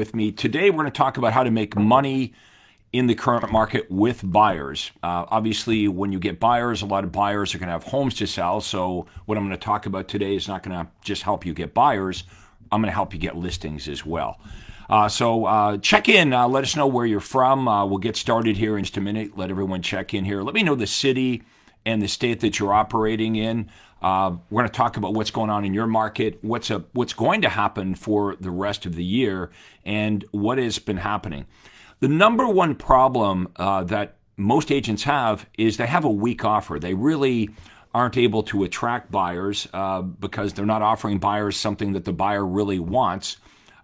with me. Today, we're going to talk about how to make money in the current market with buyers. Obviously, when you get buyers, a lot of buyers are going to have homes to sell. So what I'm going to talk about today is not going to just help you get buyers. I'm going to help you get listings as well. So check in. Let us know where you're from. We'll get started here in just a minute. Let everyone check in here. Let me know the city and the state that you're operating in. We're going to talk about what's going on in your market, what's going to happen for the rest of the year, and what has been happening. The number one problem that most agents have is they have a weak offer. They really aren't able to attract buyers because they're not offering buyers something that the buyer really wants,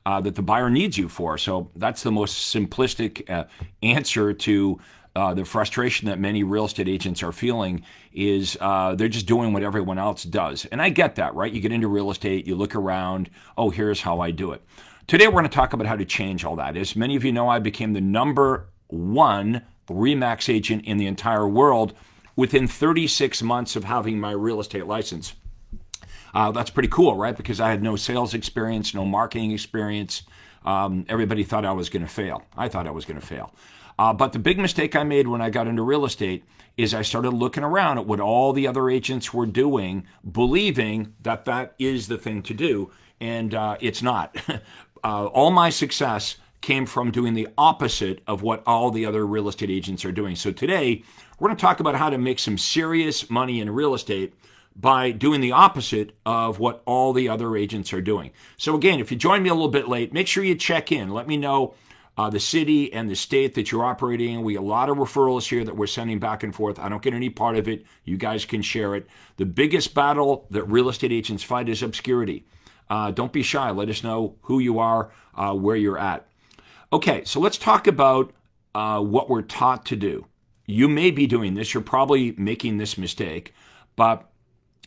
that the buyer needs you for. So that's the most simplistic answer to the frustration that many real estate agents are feeling is they're just doing what everyone else does. And I get that, right? You get into real estate, you look around, oh, here's how I do it. Today, we're going to talk about how to change all that. As many of you know, I became the number one RE/MAX agent in the entire world within 36 months of having my real estate license. That's pretty cool, right? Because I had no sales experience, no marketing experience. Everybody thought I was going to fail. I thought I was going to fail. But the big mistake I made when I got into real estate is I started looking around at what all the other agents were doing, believing that that is the thing to do, and it's not. All my success came from doing the opposite of what all the other real estate agents are doing. So today, we're going to talk about how to make some serious money in real estate by doing the opposite of what all the other agents are doing. So again, if you joined me a little bit late, make sure you check in. Let me know the city and the state that you're operating in. We have a lot of referrals here that we're sending back and forth. I don't get any part of it. You guys can share it. The biggest battle that real estate agents fight is obscurity. Don't be shy. Let us know who you are, where you're at. Okay, so let's talk about what we're taught to do. You may be doing this. You're probably making this mistake. But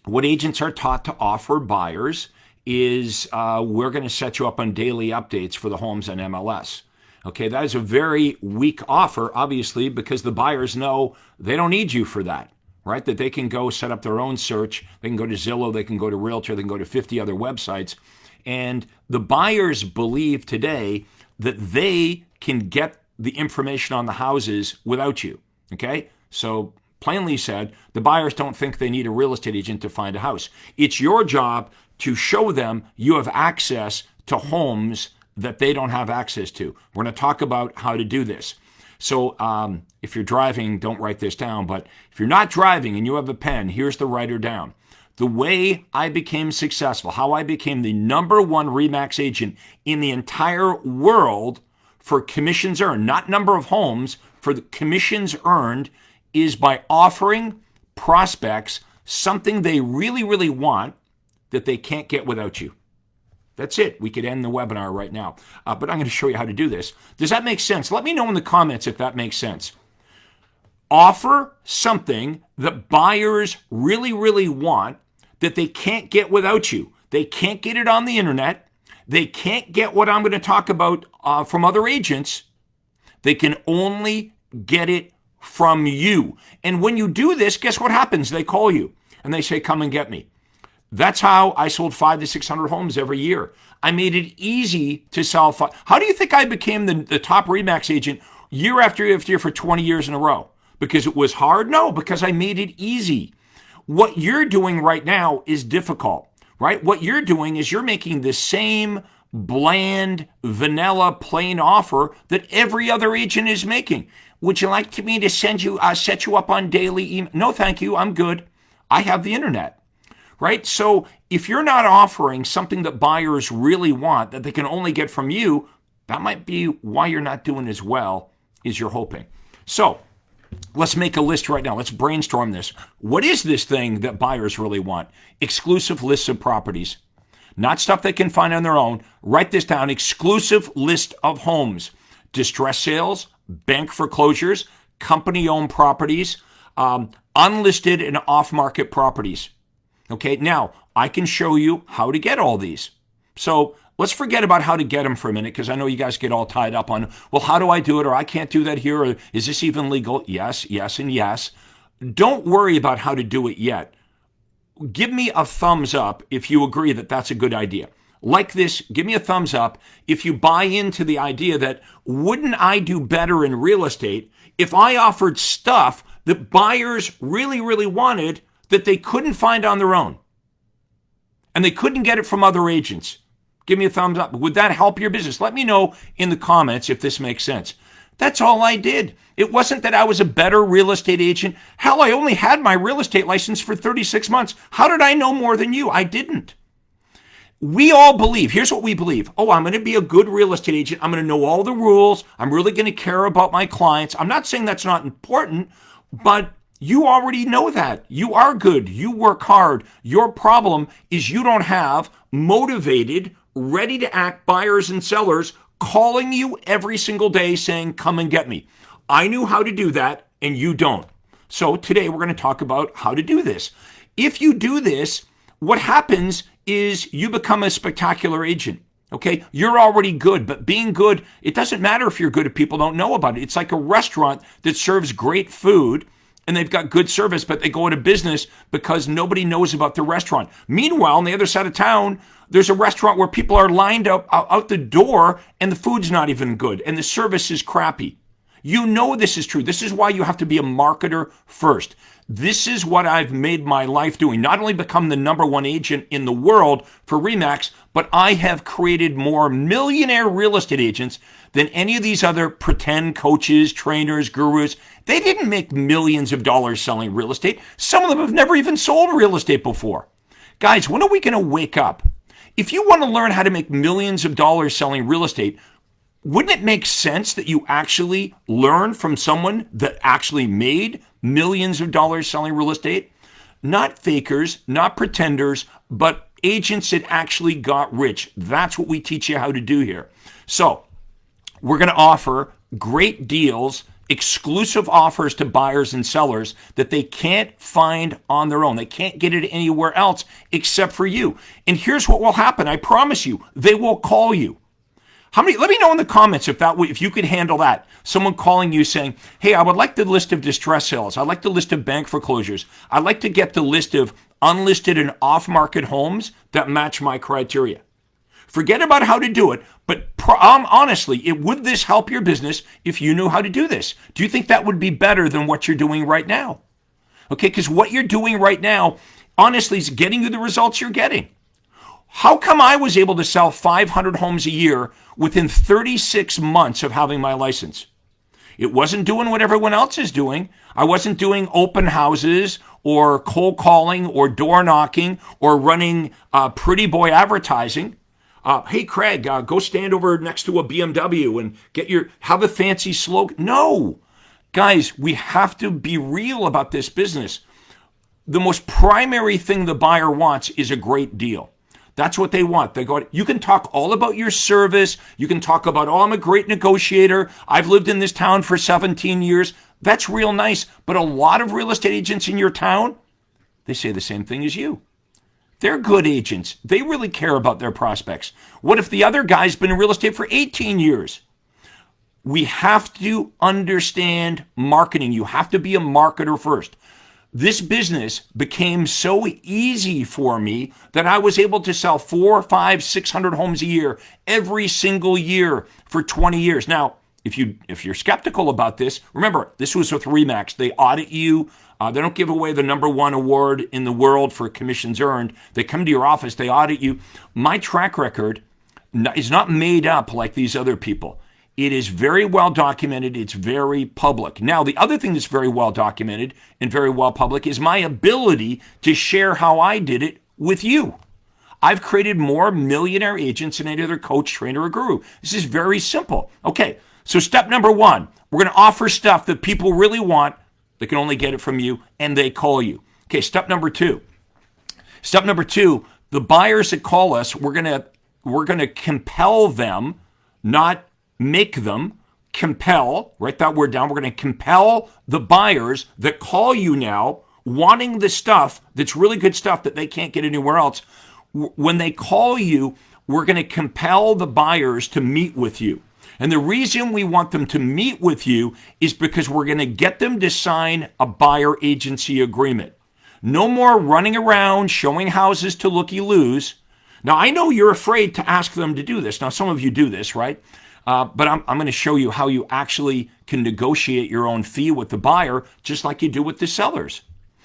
what agents are taught to offer buyers is we're going to set you up on daily updates for the homes on MLS. Okay, that is a very weak offer, obviously, because the buyers know they don't need you for that. Right? That they can go set up their own search. They can go to Zillow, they can go to Realtor, they can go to 50 other websites. And the buyers believe today that they can get the information on the houses without you. Okay? So plainly said, the buyers don't think they need a real estate agent to find a house. It's your job to show them you have access to homes that they don't have access to. We're going to talk about how to do this. So if you're driving, don't write this down. But if you're not driving and you have a pen, here's the writer down. The way I became successful, how I became the number one RE/MAX agent in the entire world for commissions earned, not number of homes, for the commissions earned, is by offering prospects something they really, really want that they can't get without you. That's it. We could end the webinar right now. But I'm going to show you how to do this. Does that make sense? Let me know in the comments if that makes sense. Offer something that buyers really, really want that they can't get without you. They can't get it on the internet. They can't get what I'm going to talk about from other agents. They can only get it from you. And when you do this, guess what happens? They call you and they say, come and get me. That's how I sold 500 to 600 homes every year. I made it easy to sell. How do you think I became the top RE/MAX agent year after year for 20 years in a row? Because it was hard? No, because I made it easy. What you're doing right now is difficult, right? What you're doing is you're making the same bland, vanilla, plain offer that every other agent is making. Would you like me to set you up on daily email? No, thank you. I'm good. I have the internet. Right? So if you're not offering something that buyers really want that they can only get from you, that might be why you're not doing as well as you're hoping. So let's make a list right now. Let's brainstorm this. What is this thing that buyers really want? Exclusive lists of properties. Not stuff they can find on their own. Write this down. Exclusive list of homes. Distress sales, bank foreclosures, company-owned properties, unlisted and off-market properties. Okay, now I can show you how to get all these. So let's forget about how to get them for a minute because I know you guys get all tied up on, well, how do I do it? Or I can't do that here. Or is this even legal? Yes, yes, and yes. Don't worry about how to do it yet. Give me a thumbs up if you agree that that's a good idea. like this, give me a thumbs up if you buy into the idea that wouldn't I do better in real estate if I offered stuff that buyers really, really wanted that they couldn't find on their own and they couldn't get it from other agents? Give me a thumbs up. Would that help your business? Let me know in the comments if this makes sense. That's all I did. It wasn't that I was a better real estate agent. Hell, I only had my real estate license for 36 months. How did I know more than you? I didn't. We all believe, here's what we believe. Oh, I'm going to be a good real estate agent. I'm going to know all the rules. I'm really going to care about my clients. I'm not saying that's not important, but you already know that. You are good. You work hard. Your problem is you don't have motivated, ready to act buyers and sellers calling you every single day saying, come and get me. I knew how to do that and you don't. So today we're going to talk about how to do this. If you do this, what happens is you become a spectacular agent. Okay, you're already good, but being good, it doesn't matter if you're good if people don't know about it. It's like a restaurant that serves great food and they've got good service, but they go out of business because nobody knows about the restaurant. Meanwhile, on the other side of town, there's a restaurant where people are lined up out the door and the food's not even good and the service is crappy. You know this is true. This is why you have to be a marketer first. This is what I've made my life doing. Not only become the #1 agent in the world for RE/MAX, but I have created more millionaire real estate agents than any of these other pretend coaches, trainers, gurus. They didn't make millions of dollars selling real estate. Some of them have never even sold real estate before. Guys, when are we going to wake up? If you want to learn how to make millions of dollars selling real estate, wouldn't it make sense that you actually learn from someone that actually made millions of dollars selling real estate? Not fakers, not pretenders, but agents that actually got rich. That's what we teach you how to do here. So we're going to offer great deals, exclusive offers to buyers and sellers that they can't find on their own. They can't get it anywhere else except for you. And here's what will happen. I promise you, they will call you. How many? Let me know in the comments if you could handle that. Someone calling you saying, hey, I would like the list of distress sales. I'd like the list of bank foreclosures. I'd like to get the list of unlisted and off-market homes that match my criteria. Forget about how to do it, but honestly, would this help your business if you knew how to do this? Do you think that would be better than what you're doing right now? Okay, because what you're doing right now, honestly, is getting you the results you're getting. How come I was able to sell 500 homes a year within 36 months of having my license? It wasn't doing what everyone else is doing. I wasn't doing open houses or cold calling or door knocking or running pretty boy advertising. Hey, Craig, go stand over next to a BMW and have a fancy slogan. No, guys, we have to be real about this business. The most primary thing the buyer wants is a great deal. That's what they want. You can talk all about your service. You can talk about, oh, I'm a great negotiator. I've lived in this town for 17 years. That's real nice. But a lot of real estate agents in your town, they say the same thing as you. They're good agents. They really care about their prospects. What if the other guy's been in real estate for 18 years? We have to understand marketing. You have to be a marketer first. This business became so easy for me that I was able to sell 400, 500, 600 homes a year every single year for 20 years. Now, if you're skeptical about this, remember, this was with RE/MAX. They audit you. They don't give away the #1 award in the world for commissions earned. They come to your office. They audit you. My track record is not made up like these other people. It is very well documented. It's very public. Now, the other thing that's very well documented and very well public is my ability to share how I did it with you. I've created more millionaire agents than any other coach, trainer, or guru. This is very simple. Okay, so step #1, we're going to offer stuff that people really want. They can only get it from you, and they call you. Okay, step #2. Step #2, the buyers that call us, we're going to compel them, not make them. Compel, write that word down. We're going to compel the buyers that call you now wanting the stuff that's really good stuff that they can't get anywhere else. When they call you, we're going to compel the buyers to meet with you. And the reason we want them to meet with you is because we're going to get them to sign a buyer agency agreement. No more running around showing houses to looky-loos. Now, I know you're afraid to ask them to do this. Now, some of you do this, right? But I'm going to show you how you actually can negotiate your own fee with the buyer, just like you do with the sellers.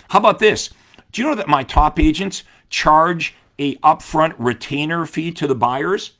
How about this? Do you know that my top agents charge a upfront retainer fee to the buyers?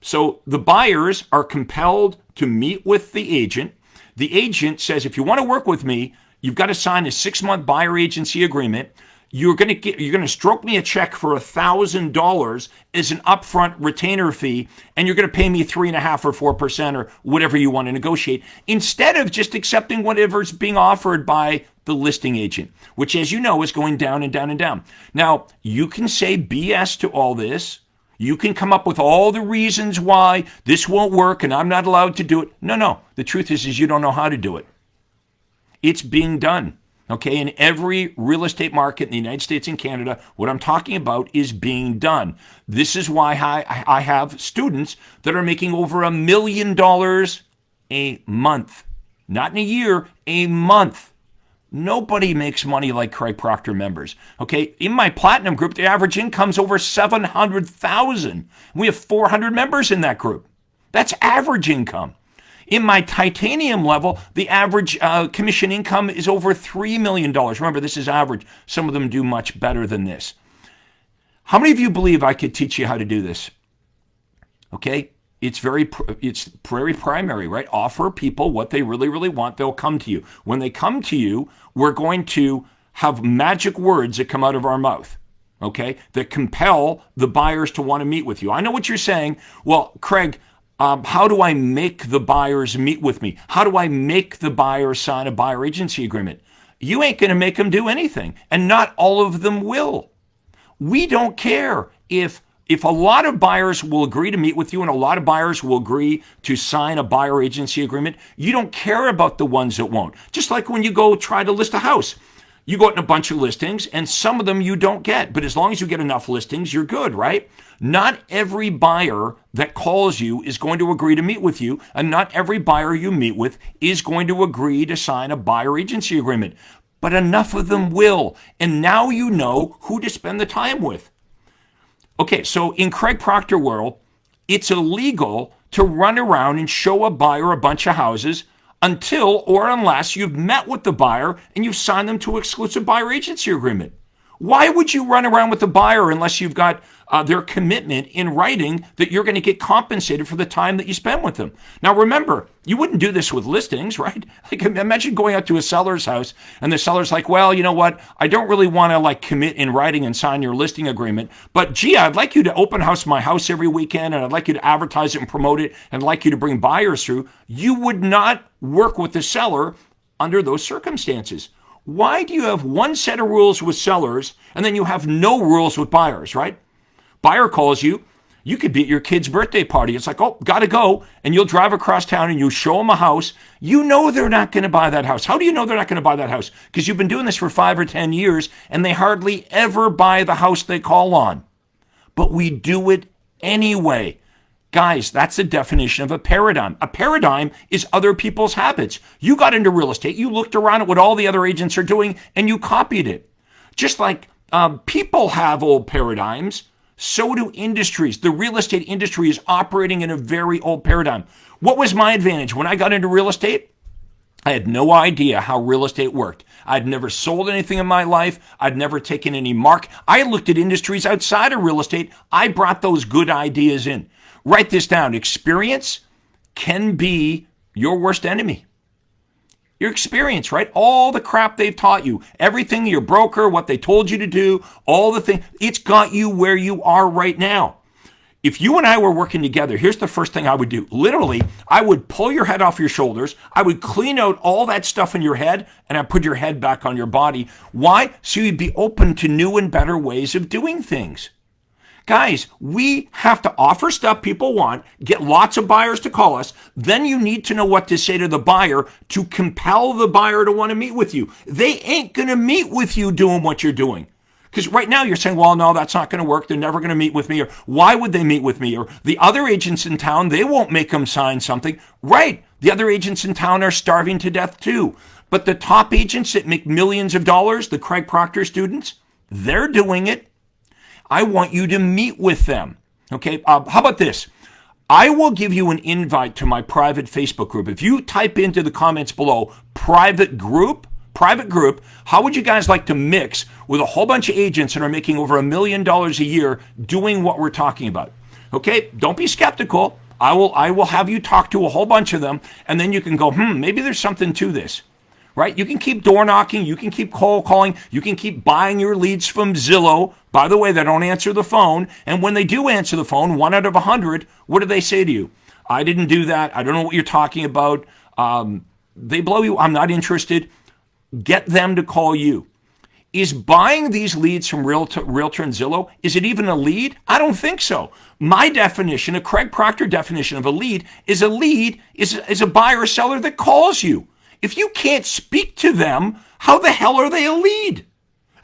So the buyers are compelled to meet with the agent. The agent says, if you want to work with me, you've got to sign a 6-month buyer agency agreement. You're going to stroke me a check for $1,000 as an upfront retainer fee, and you're going to pay me 3.5% or 4% or whatever you want to negotiate, instead of just accepting whatever's being offered by the listing agent, which, as you know, is going down and down and down. Now, you can say BS to all this. You can come up with all the reasons why this won't work and I'm not allowed to do it. No. The truth is you don't know how to do it. It's being done. Okay, in every real estate market in the United States and Canada, what I'm talking about is being done. This is why I have students that are making over $1 million a month. Not in a year, a month. Nobody makes money like Craig Proctor members. Okay, in my Platinum group, the average income's over $700,000. We have 400 members in that group. That's average income. In my Titanium level, the average commission income is over $3 million. Remember, this is average. Some of them do much better than this. How many of you believe I could teach you how to do this? Okay, it's very primary, right? Offer people what they really, really want. They'll come to you. When they come to you, we're going to have magic words that come out of our mouth, okay, that compel the buyers to want to meet with you. I know what you're saying. Well, Craig, how do I make the buyers meet with me? How do I make the buyers sign a buyer agency agreement? You ain't going to make them do anything, and not all of them will. We don't care if a lot of buyers will agree to meet with you and a lot of buyers will agree to sign a buyer agency agreement. You don't care about the ones that won't. Just like when you go try to list a house. You go out in a bunch of listings, and some of them you don't get. But as long as you get enough listings, you're good, right? Not every buyer that calls you is going to agree to meet with you, and not every buyer you meet with is going to agree to sign a buyer agency agreement. But enough of them will, and now you know who to spend the time with. Okay, so in Craig Proctor world, it's illegal to run around and show a buyer a bunch of houses until or unless you've met with the buyer and you've signed them to an exclusive buyer agency agreement. Why would you run around with the buyer unless you've got their commitment in writing that you're going to get compensated for the time that you spend with them? Now, remember, you wouldn't do this with listings, right? Like, imagine going out to a seller's house and the seller's like, well, you know what? I don't really want to commit in writing and sign your listing agreement, but gee, I'd like you to open house my house every weekend, and I'd like you to advertise it and promote it, and I'd like you to bring buyers through. You would not work with the seller under those circumstances. Why do you have one set of rules with sellers and then you have no rules with buyers, right? Buyer calls you. You could be at your kid's birthday party. It's like, oh, gotta go. And you'll drive across town and you show them a house. You know they're not going to buy that house. How do you know they're not going to buy that house? Because you've been doing this for 5 or 10 years and they hardly ever buy the house they call on. But we do it anyway. Guys, that's the definition of a paradigm. A paradigm is other people's habits. You got into real estate, you looked around at what all the other agents are doing, and you copied it. Just like people have old paradigms, so do industries. The real estate industry is operating in a very old paradigm. What was my advantage when I got into real estate? I had no idea how real estate worked. I'd never sold anything in my life. I'd never taken any mark. I looked at industries outside of real estate. I brought those good ideas in. Write this down. Experience can be your worst enemy. Your experience, right? All the crap they've taught you, everything, your broker, what they told you to do, all the things, it's got you where you are right now. If you and I were working together, here's the first thing I would do. Literally, I would pull your head off your shoulders. I would clean out all that stuff in your head, and I'd put your head back on your body. Why? So you'd be open to new and better ways of doing things. Guys, we have to offer stuff people want, get lots of buyers to call us. Then you need to know what to say to the buyer to compel the buyer to want to meet with you. They ain't going to meet with you doing what you're doing. Because right now you're saying, well, no, that's not going to work. They're never going to meet with me. Or why would they meet with me? Or the other agents in town, they won't make them sign something. Right. The other agents in town are starving to death too. But the top agents that make millions of dollars, the Craig Proctor students, they're doing it. I want you to meet with them. Okay, how about this? I will give you an invite to my private Facebook group. If you type into the comments below, private group, how would you guys like to mix with a whole bunch of agents that are making over $1 million a year doing what we're talking about? Okay, don't be skeptical. I will have you talk to a whole bunch of them, and then you can go, maybe there's something to this. Right? You can keep door knocking, you can keep cold calling, you can keep buying your leads from Zillow. By the way, they don't answer the phone. And when they do answer the phone, 1 out of 100, what do they say to you? I didn't do that. I don't know what you're talking about. They blow you. I'm not interested. Get them to call you. Is buying these leads from Realtor and Zillow, is it even a lead? I don't think so. My definition, a Craig Proctor definition of a lead is a buyer or seller that calls you. If you can't speak to them, how the hell are they a lead?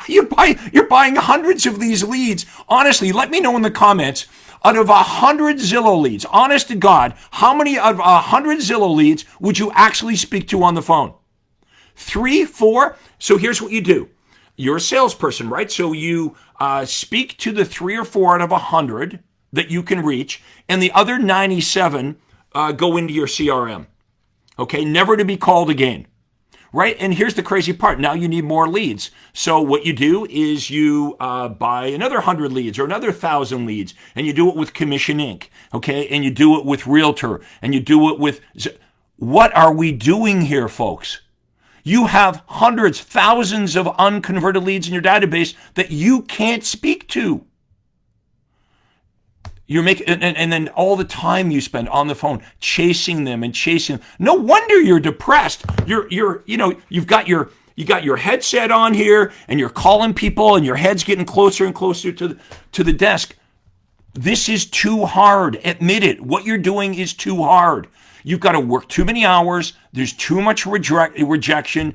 You're buying hundreds of these leads. Honestly, let me know in the comments, out of 100 Zillow leads, honest to God, how many out of 100 Zillow leads would you actually speak to on the phone? 3, 4? So here's what you do. You're a salesperson, right? So you speak to the 3 or 4 out of 100 that you can reach, and the other 97 go into your CRM. Okay, never to be called again, right? And here's the crazy part. Now you need more leads. So what you do is you buy another 100 leads or another 1,000 leads, and you do it with Commission Inc., okay? And you do it with Realtor, and you do it with... What are we doing here, folks? You have hundreds, thousands of unconverted leads in your database that you can't speak to. You're making, and then all the time you spend on the phone chasing them. No wonder you're depressed. You've got your headset on here, and you're calling people, and your head's getting closer and closer to the desk. This is too hard. Admit it. What you're doing is too hard. You've got to work too many hours. There's too much rejection,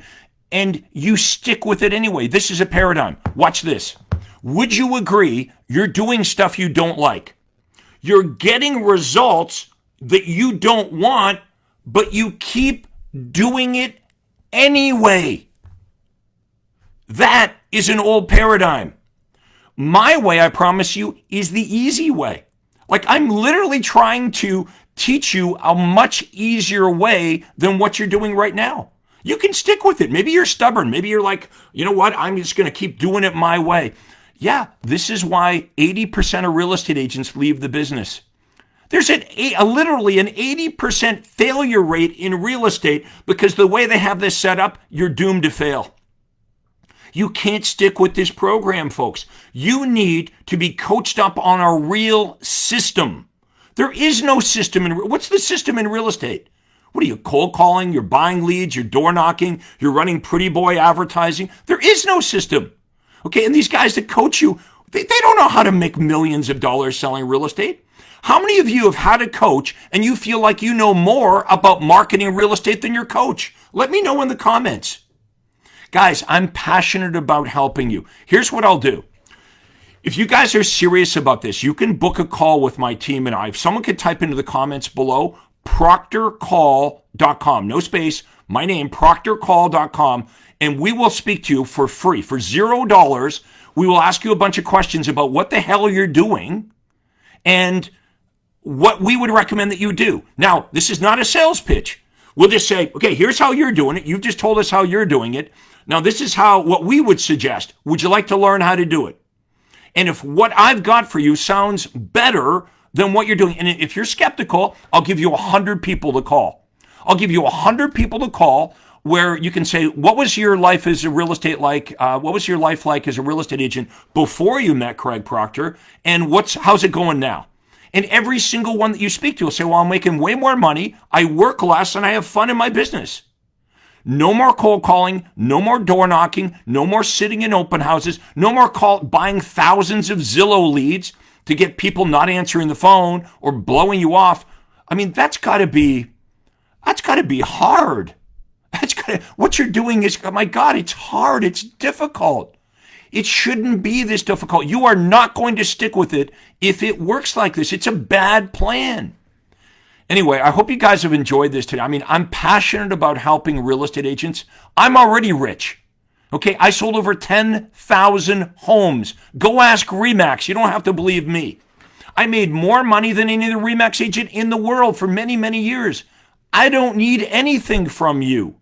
and you stick with it anyway. This is a paradigm. Watch this. Would you agree you're doing stuff you don't like? You're getting results that you don't want, but you keep doing it anyway. That is an old paradigm. My way, I promise you, is the easy way. Like, I'm literally trying to teach you a much easier way than what you're doing right now. You can stick with it. Maybe you're stubborn. Maybe you're like, you know what? I'm just going to keep doing it my way. Yeah, this is why 80% of real estate agents leave the business. There's literally an 80% failure rate in real estate because the way they have this set up, you're doomed to fail. You can't stick with this program, folks. You need to be coached up on a real system. There is no system. What's the system in real estate? What are you, cold calling? You're buying leads, you're door knocking, you're running pretty boy advertising. There is no system. Okay, and these guys that coach you, they don't know how to make millions of dollars selling real estate. How many of you have had a coach and you feel like you know more about marketing real estate than your coach? Let me know in the comments. Guys, I'm passionate about helping you. Here's what I'll do. If you guys are serious about this, you can book a call with my team and I. If someone could type into the comments below, proctorcall.com, no space, my name, proctorcall.com, and we will speak to you for free. For $0, we will ask you a bunch of questions about what the hell you're doing and what we would recommend that you do. Now, this is not a sales pitch. We'll just say, okay, here's how you're doing it. You've just told us how you're doing it. Now, this is what we would suggest. Would you like to learn how to do it? And if what I've got for you sounds better than what you're doing, and if you're skeptical, I'll give you 100 people to call. I'll give you 100 people to call where you can say, what was your life as a real estate like? What was your life like as a real estate agent before you met Craig Proctor? And how's it going now? And every single one that you speak to will say, well, I'm making way more money. I work less and I have fun in my business. No more cold calling, no more door knocking, no more sitting in open houses, no more buying thousands of Zillow leads to get people not answering the phone or blowing you off. I mean, that's got to be hard. What you're doing is, oh my God, it's hard. It's difficult. It shouldn't be this difficult. You are not going to stick with it if it works like this. It's a bad plan. Anyway, I hope you guys have enjoyed this today. I mean, I'm passionate about helping real estate agents. I'm already rich. Okay, I sold over 10,000 homes. Go ask RE/MAX. You don't have to believe me. I made more money than any other RE/MAX agent in the world for many, many years. I don't need anything from you.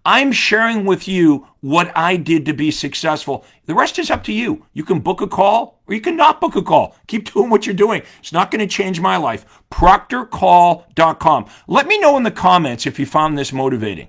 I'm sharing with you what I did to be successful. The rest is up to you. You can book a call or you can not book a call. Keep doing what you're doing. It's not going to change my life. ProctorCall.com. Let me know in the comments if you found this motivating.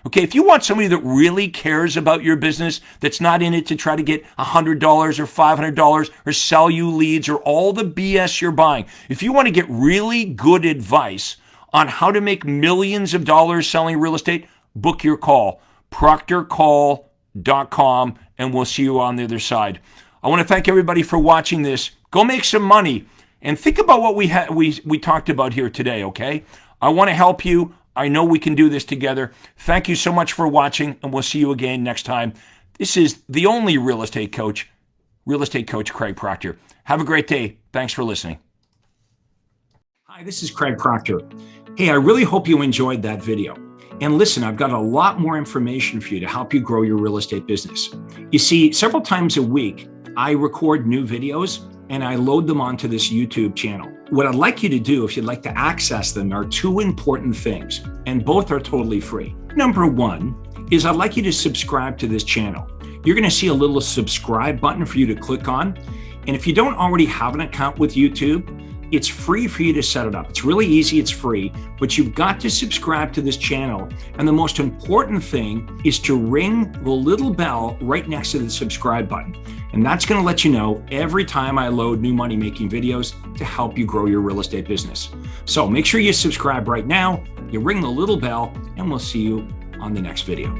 Okay, if you want somebody that really cares about your business, that's not in it to try to get $100 or $500 or sell you leads or all the BS you're buying, if you want to get really good advice on how to make millions of dollars selling real estate, book your call, proctorcall.com, and we'll see you on the other side. I want to thank everybody for watching this. Go make some money and think about what we talked about here today, okay? I want to help you. I know we can do this together. Thank you so much for watching, and we'll see you again next time. This is the only real estate coach Craig Proctor. Have a great day. Thanks for listening. Hi, this is Craig Proctor. Hey, I really hope you enjoyed that video. And listen, I've got a lot more information for you to help you grow your real estate business. You see, several times a week, I record new videos and I load them onto this YouTube channel. What I'd like you to do, if you'd like to access them, are two important things, and both are totally free. Number one is I'd like you to subscribe to this channel. You're going to see a little subscribe button for you to click on. And if you don't already have an account with YouTube, it's free for you to set it up. It's really easy, it's free, but you've got to subscribe to this channel. And the most important thing is to ring the little bell right next to the subscribe button. And that's gonna let you know every time I load new money-making videos to help you grow your real estate business. So make sure you subscribe right now, you ring the little bell, and we'll see you on the next video.